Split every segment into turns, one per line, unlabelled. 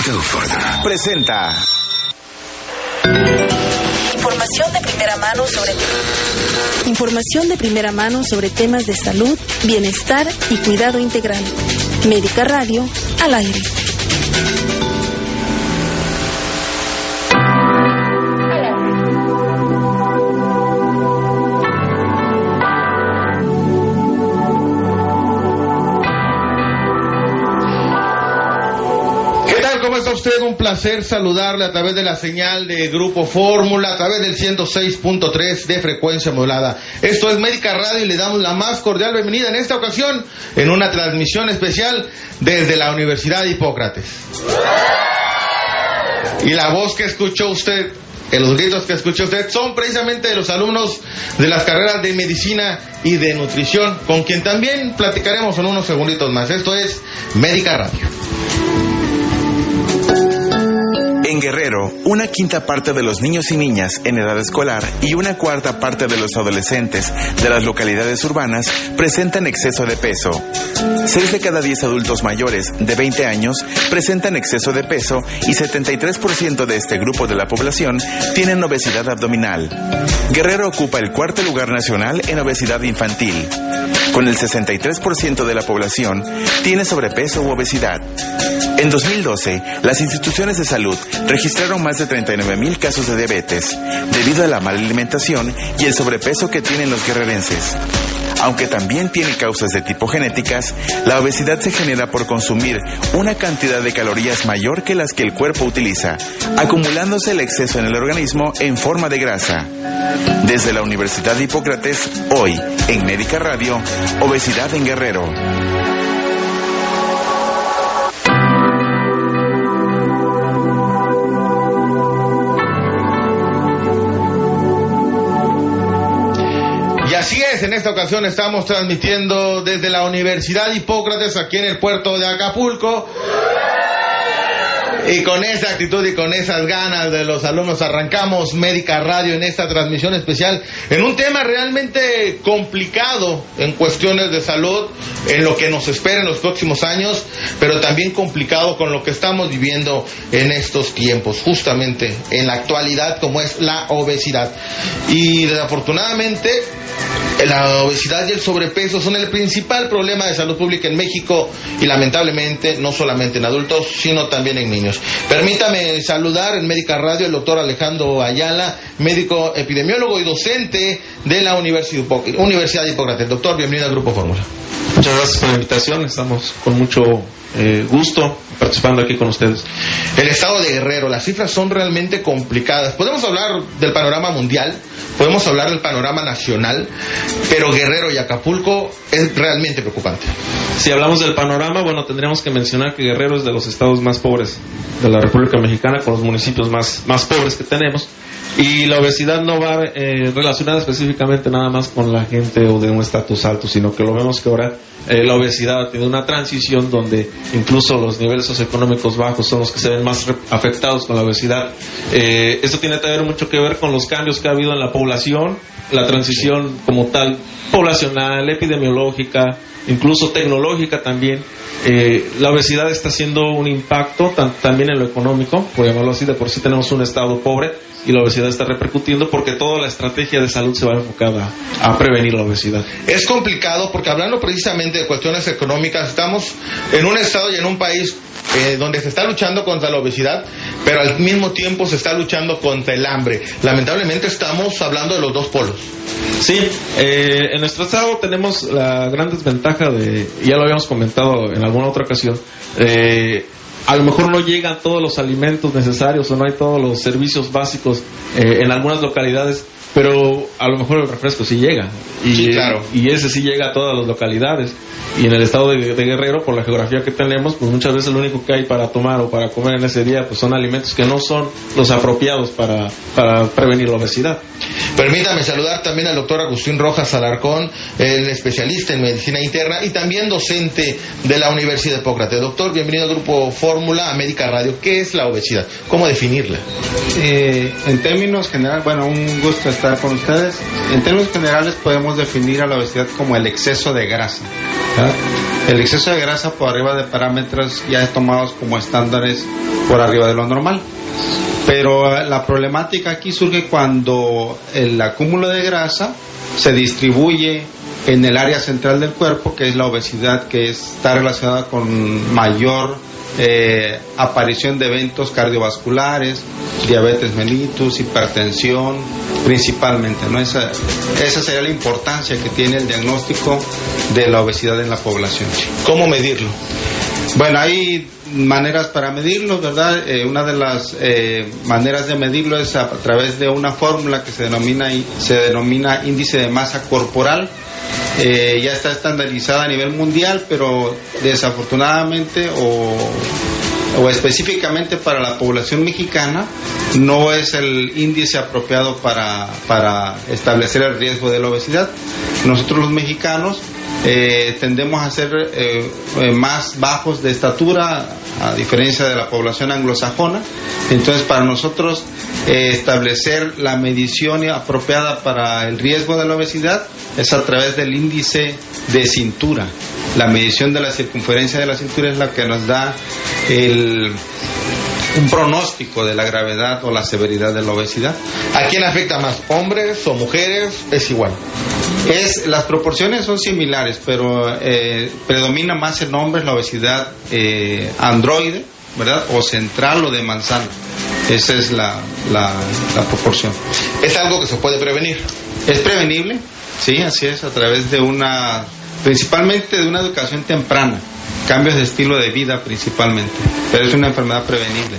Go further. Presenta
Información de primera mano sobre temas de salud, bienestar y cuidado integral. Médica Radio, al aire.
¿Cómo está usted? Un placer saludarle a través de la señal de Grupo Fórmula, a través del 106.3 de frecuencia modulada. Esto es Médica Radio y le damos la más cordial bienvenida en esta ocasión en una transmisión especial desde la Universidad de Hipócrates. Y la voz que escuchó usted, los gritos que escuchó usted, son precisamente de los alumnos de las carreras de Medicina y de Nutrición, con quien también platicaremos en unos segunditos más. Esto es Médica Radio.
En Guerrero, una quinta parte de los niños y niñas en edad escolar y una cuarta parte de los adolescentes de las localidades urbanas presentan exceso de peso. 6 de cada 10 adultos mayores de 20 años presentan exceso de peso y 73% de este grupo de la población tienen obesidad abdominal. Guerrero ocupa el cuarto lugar nacional en obesidad infantil. Con el 63% de la población tiene sobrepeso u obesidad. En 2012, las instituciones de salud registraron más de 39,000 casos de diabetes, debido a la mala alimentación y el sobrepeso que tienen los guerrerenses. Aunque también tiene causas de tipo genéticas, la obesidad se genera por consumir una cantidad de calorías mayor que las que el cuerpo utiliza, acumulándose el exceso en el organismo en forma de grasa. Desde la Universidad de Hipócrates, hoy, en Médica Radio, obesidad en Guerrero.
Así es, en esta ocasión estamos transmitiendo desde la Universidad de Hipócrates, aquí en el puerto de Acapulco. Y con esa actitud y con esas ganas de los alumnos arrancamos Médica Radio en esta transmisión especial, en un tema realmente complicado en cuestiones de salud, en lo que nos espera en los próximos años, pero también complicado con lo que estamos viviendo en estos tiempos, justamente en la actualidad, como es la obesidad. Y desafortunadamente, la obesidad y el sobrepeso son el principal problema de salud pública en México y lamentablemente no solamente en adultos, sino también en niños. Permítame saludar en Médica Radio al doctor Alejandro Ayala, médico epidemiólogo y docente de la Universidad de Hipócrates. Doctor, bienvenido al Grupo Fórmula.
Muchas gracias por la invitación, estamos con mucho gusto participando aquí con ustedes.
El estado de Guerrero, las cifras son realmente complicadas. Podemos hablar del panorama mundial, podemos hablar del panorama nacional, pero Guerrero y Acapulco es realmente preocupante.
Si hablamos del panorama, bueno, tendríamos que mencionar que Guerrero es de los estados más pobres de la República Mexicana, con los municipios más pobres que tenemos. Y la obesidad no va relacionada específicamente nada más con la gente o de un estatus alto, sino que lo vemos que ahora la obesidad ha tenido una transición donde incluso los niveles socioeconómicos bajos son los que se ven más afectados con la obesidad. Esto tiene también mucho que ver con los cambios que ha habido en la población, la transición como tal, poblacional, epidemiológica, incluso tecnológica también. La obesidad está haciendo un impacto también en lo económico, por llamarlo así. De por sí tenemos un estado pobre y la obesidad está repercutiendo porque toda la estrategia de salud se va enfocada a prevenir la obesidad.
Es complicado porque, hablando precisamente de cuestiones económicas, estamos en un estado y en un país donde se está luchando contra la obesidad, pero al mismo tiempo se está luchando contra el hambre. Lamentablemente estamos hablando de los dos polos.
Sí, en nuestro estado tenemos la gran desventaja de, ya lo habíamos comentado en alguna otra ocasión, a lo mejor no llegan todos los alimentos necesarios o no hay todos los servicios básicos en algunas localidades, pero a lo mejor el refresco sí llega. Y,
sí, claro.
Y ese sí llega a todas las localidades. Y en el estado de Guerrero, por la geografía que tenemos, pues muchas veces lo único que hay para tomar o para comer en ese día pues son alimentos que no son los apropiados para prevenir la obesidad.
Permítame saludar también al doctor Agustín Rojas Alarcón, el especialista en medicina interna y también docente de la Universidad de Hipócrates. Doctor, bienvenido al Grupo Fórmula, a Médica Radio. ¿Qué es la obesidad? ¿Cómo definirla?
En términos generales, bueno, un gusto estar con ustedes. En términos generales podemos definir a la obesidad como el exceso de grasa, ¿verdad? El exceso de grasa por arriba de parámetros ya tomados como estándares por arriba de lo normal. Pero la problemática aquí surge cuando el acúmulo de grasa se distribuye en el área central del cuerpo, que es la obesidad, que está relacionada con mayor aparición de eventos cardiovasculares, diabetes mellitus, hipertensión, principalmente, ¿no? Esa sería la importancia que tiene el diagnóstico de la obesidad en la población.
¿Cómo medirlo?
Bueno, hay maneras para medirlo, ¿verdad? Una de las maneras de medirlo es a través de una fórmula que se denomina índice de masa corporal. Ya está estandarizada a nivel mundial, pero desafortunadamente o específicamente para la población mexicana no es el índice apropiado para establecer el riesgo de la obesidad. Nosotros los mexicanos tendemos a ser más bajos de estatura, a diferencia de la población anglosajona. Entonces, para nosotros establecer la medición apropiada para el riesgo de la obesidad es a través del índice de cintura. La medición de la circunferencia de la cintura es la que nos da un pronóstico de la gravedad o la severidad de la obesidad.
¿A quién afecta más? ¿Hombres o mujeres? ¿Es igual?
Las proporciones son similares, pero predomina más en hombres la obesidad androide, ¿verdad? O central o de manzana. Esa es la proporción.
¿Es algo que se puede prevenir?
Es prevenible, sí, así es, a través de principalmente de una educación temprana, cambios de estilo de vida principalmente, pero es una enfermedad prevenible.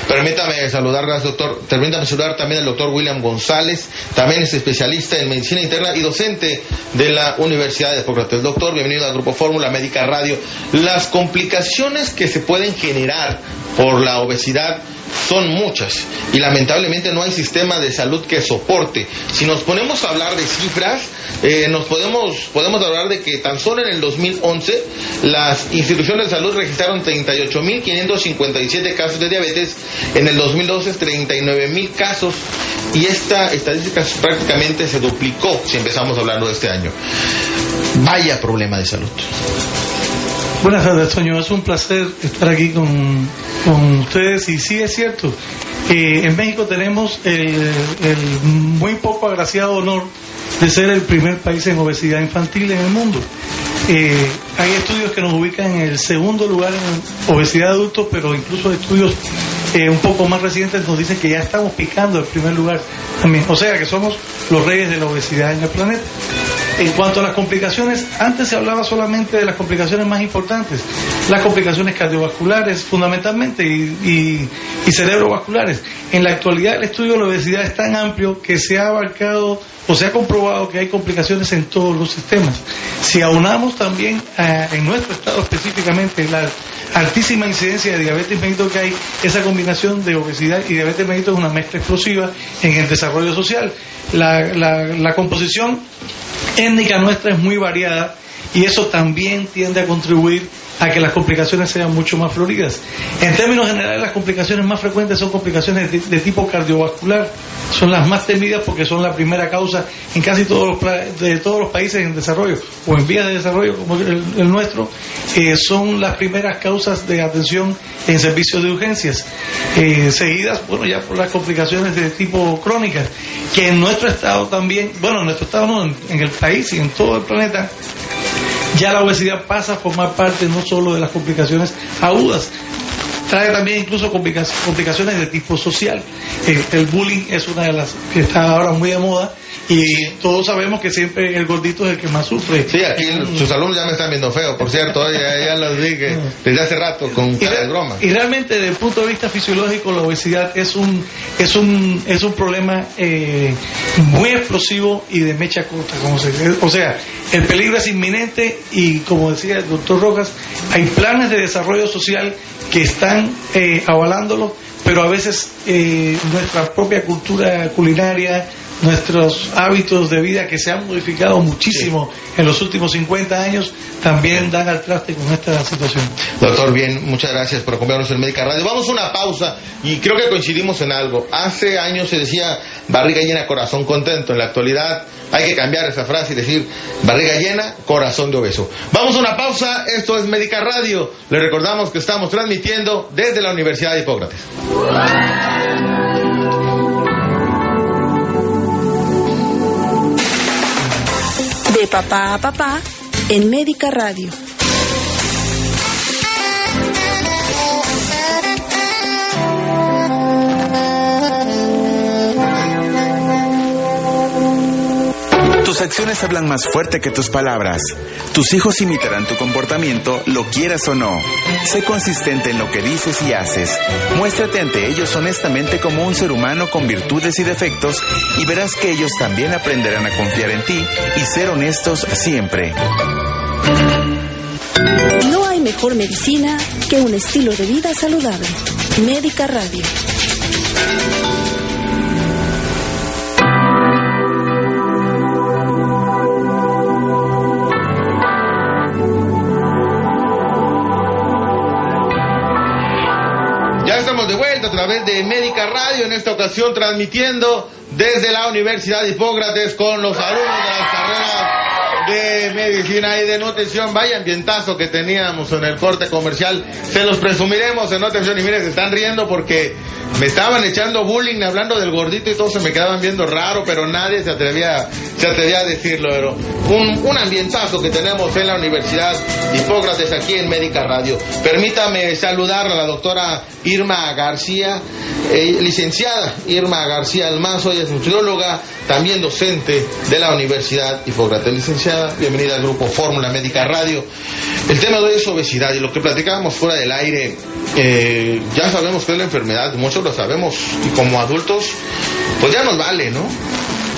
Permítame saludar, doctor. Permítame saludar también al doctor William González, también es especialista en medicina interna y docente de la Universidad de Hipócrates. Doctor, bienvenido al Grupo Fórmula, Médica Radio. Las complicaciones que se pueden generar por la obesidad son muchas y lamentablemente no hay sistema de salud que soporte. Si nos ponemos a hablar de cifras, podemos hablar de que tan solo en el 2011 las instituciones de salud registraron 38.557 casos de diabetes, en el 2012 39.000 casos, y esta estadística prácticamente se duplicó si empezamos hablando de este año. Vaya problema de salud.
Buenas tardes, Toño. Es un placer estar aquí con ustedes. Y sí, es cierto, en México tenemos el muy poco agraciado honor de ser el primer país en obesidad infantil en el mundo. Hay estudios que nos ubican en el segundo lugar en obesidad de adultos, pero incluso estudios un poco más recientes nos dicen que ya estamos picando el primer lugar también. O sea que somos los reyes de la obesidad en el planeta. En cuanto a las complicaciones, antes se hablaba solamente de las complicaciones más importantes, las complicaciones cardiovasculares fundamentalmente y cerebrovasculares. En la actualidad el estudio de la obesidad es tan amplio que se ha abarcado o se ha comprobado que hay complicaciones en todos los sistemas. Si aunamos también en nuestro estado específicamente la altísima incidencia de diabetes mellitus que hay, esa combinación de obesidad y diabetes mellitus es una mezcla explosiva en el desarrollo social. La composición étnica nuestra es muy variada y eso también tiende a contribuir a que las complicaciones sean mucho más floridas. En términos generales, las complicaciones más frecuentes son complicaciones de tipo cardiovascular, son las más temidas porque son la primera causa en casi todos los países en desarrollo o en vías de desarrollo como el nuestro. Son las primeras causas de atención en servicios de urgencias, seguidas, bueno, ya por las complicaciones de tipo crónicas, que en nuestro estado también, bueno, en nuestro estado no, en el país y en todo el planeta, ya la obesidad pasa a formar parte no solo de las complicaciones agudas, trae también incluso complicaciones de tipo social. El bullying es una de las que está ahora muy de moda y todos sabemos que siempre el gordito es el que más sufre.
Sí, aquí sus alumnos ya me están viendo feo, por cierto, ya los dije desde hace rato con cara de broma.
Y realmente desde el punto de vista fisiológico la obesidad es un problema muy explosivo y de mecha corta, como se dice. O sea, el peligro es inminente y, como decía el doctor Rojas, hay planes de desarrollo social que están avalándolo, pero a veces nuestra propia cultura culinaria, nuestros hábitos de vida que se han modificado muchísimo en los últimos 50 años también dan al traste con esta situación.
Doctor, bien, muchas gracias por acompañarnos en Médica Radio. Vamos a una pausa y creo que coincidimos en algo. Hace años se decía barriga llena, corazón contento. En la actualidad hay que cambiar esa frase y decir barriga llena, corazón de obeso. Vamos a una pausa, esto es Médica Radio. Les recordamos que estamos transmitiendo desde la Universidad de Hipócrates.
De papá a papá en Médica Radio.
Tus acciones hablan más fuerte que tus palabras. Tus hijos imitarán tu comportamiento, lo quieras o no. Sé consistente en lo que dices y haces. Muéstrate ante ellos honestamente como un ser humano con virtudes y defectos y verás que ellos también aprenderán a confiar en ti y ser honestos siempre.
No hay mejor medicina que un estilo de vida saludable. Médica Radio.
A través de Médica Radio, en esta ocasión transmitiendo desde la Universidad de Hipócrates con los alumnos de las carreras de medicina y de nutrición. Vaya ambientazo que teníamos en el corte comercial, se los presumiremos en otra ocasión. Y miren, se están riendo porque me estaban echando bullying hablando del gordito y todos se me quedaban viendo raro, pero nadie se atrevía a decirlo. Pero un ambientazo que tenemos en la Universidad de Hipócrates aquí en Médica Radio. Permítame saludar a la doctora Irma García, licenciada Irma García Almanzo. Ella es nutrióloga, también docente de la Universidad Hipócrates. Licenciada, bienvenida al grupo Fórmula Médica Radio. El tema de hoy es obesidad y lo que platicábamos fuera del aire, ya sabemos que es la enfermedad, muchos lo sabemos y como adultos pues ya nos vale, ¿no?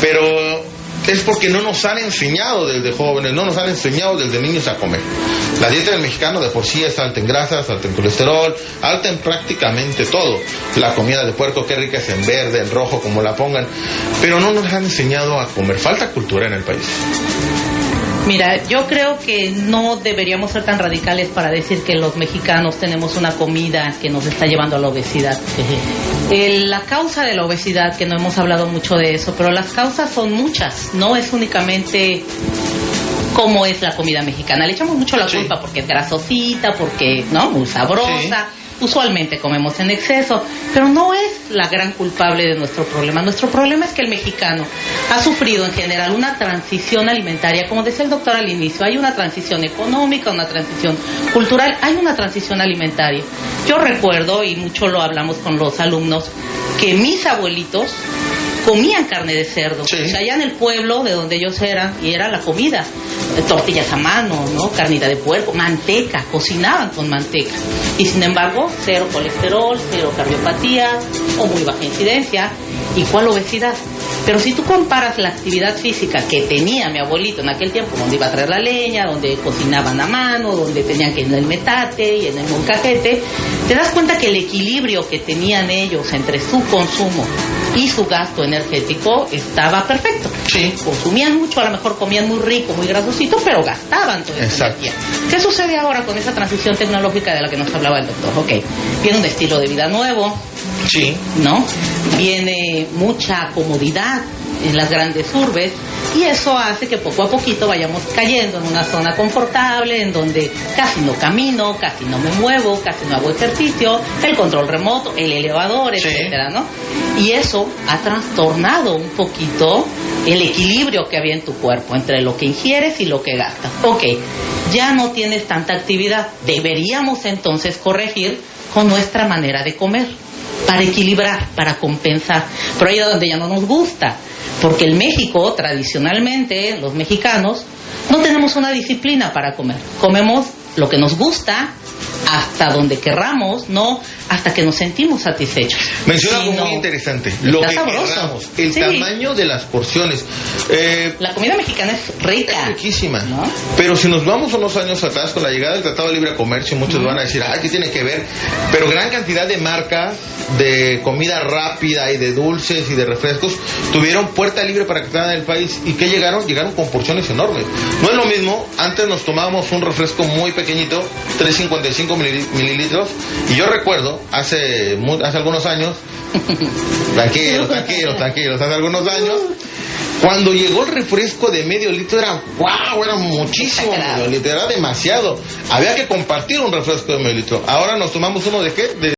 Pero es porque no nos han enseñado desde jóvenes, no nos han enseñado desde niños a comer. La dieta del mexicano de por sí es alta en grasas, alta en colesterol, alta en prácticamente todo. La comida de puerco, qué rica es en verde, en rojo, como la pongan, pero no nos han enseñado a comer. Falta cultura en el país.
Mira, yo creo que no deberíamos ser tan radicales para decir que los mexicanos tenemos una comida que nos está llevando a la obesidad. La causa de la obesidad, que no hemos hablado mucho de eso, pero las causas son muchas, no es únicamente cómo es la comida mexicana. Le echamos mucho la culpa porque es grasosita, porque no, muy sabrosa. Usualmente comemos en exceso, pero no es la gran culpable de nuestro problema. Nuestro problema es que el mexicano ha sufrido en general una transición alimentaria, como decía el doctor al inicio. Hay una transición económica, una transición cultural, hay una transición alimentaria. Yo recuerdo, y mucho lo hablamos con los alumnos, que mis abuelitos comían carne de cerdo. Sí. O sea, allá en el pueblo de donde ellos eran, y era la comida, tortillas a mano, ¿no? Carnita de puerco, manteca, cocinaban con manteca. Y sin embargo, cero colesterol, cero cardiopatía, o muy baja incidencia. ¿Y cuál obesidad? Pero si tú comparas la actividad física que tenía mi abuelito en aquel tiempo, donde iba a traer la leña, donde cocinaban a mano, donde tenían que ir en el metate y en el molcajete, te das cuenta que el equilibrio que tenían ellos entre su consumo y su gasto energético estaba perfecto. Sí. Consumían mucho, a lo mejor comían muy rico, muy grasosito, pero gastaban toda esa energía. ¿Qué sucede ahora con esa transición tecnológica de la que nos hablaba el doctor? Ok, viene un estilo de vida nuevo. Sí. ¿No? Viene mucha comodidad en las grandes urbes y eso hace que poco a poquito vayamos cayendo en una zona confortable en donde casi no camino, casi no me muevo, casi no hago ejercicio, el control remoto, el elevador, etcétera, ¿no? Y eso ha trastornado un poquito el equilibrio que había en tu cuerpo entre lo que ingieres y lo que gastas. Ok, ya no tienes tanta actividad, deberíamos entonces corregir con nuestra manera de comer para equilibrar, para compensar, pero ahí es donde ya no nos gusta, porque en México, tradicionalmente, los mexicanos no tenemos una disciplina para comer, comemos lo que nos gusta, hasta donde querramos, no hasta que nos sentimos satisfechos.
Menciona algo muy interesante, lo que queramos, el tamaño de las porciones.
La comida mexicana es rica.
Es riquísima,
¿no?
Pero si nos vamos unos años atrás con la llegada del Tratado de Libre Comercio, muchos van a decir, ¿qué tiene que ver? Pero gran cantidad de marcas de comida rápida y de dulces y de refrescos tuvieron puerta libre para que entraran en el país. ¿Y qué llegaron? Llegaron con porciones enormes. No es lo mismo, antes nos tomábamos un refresco muy pequeñito, 355 mililitros, y yo recuerdo, hace algunos años, tranquilos, hace algunos años, cuando llegó el refresco de medio litro era muchísimo, medio litro, era demasiado. Había que compartir un refresco de medio litro. Ahora nos tomamos uno de ¿qué?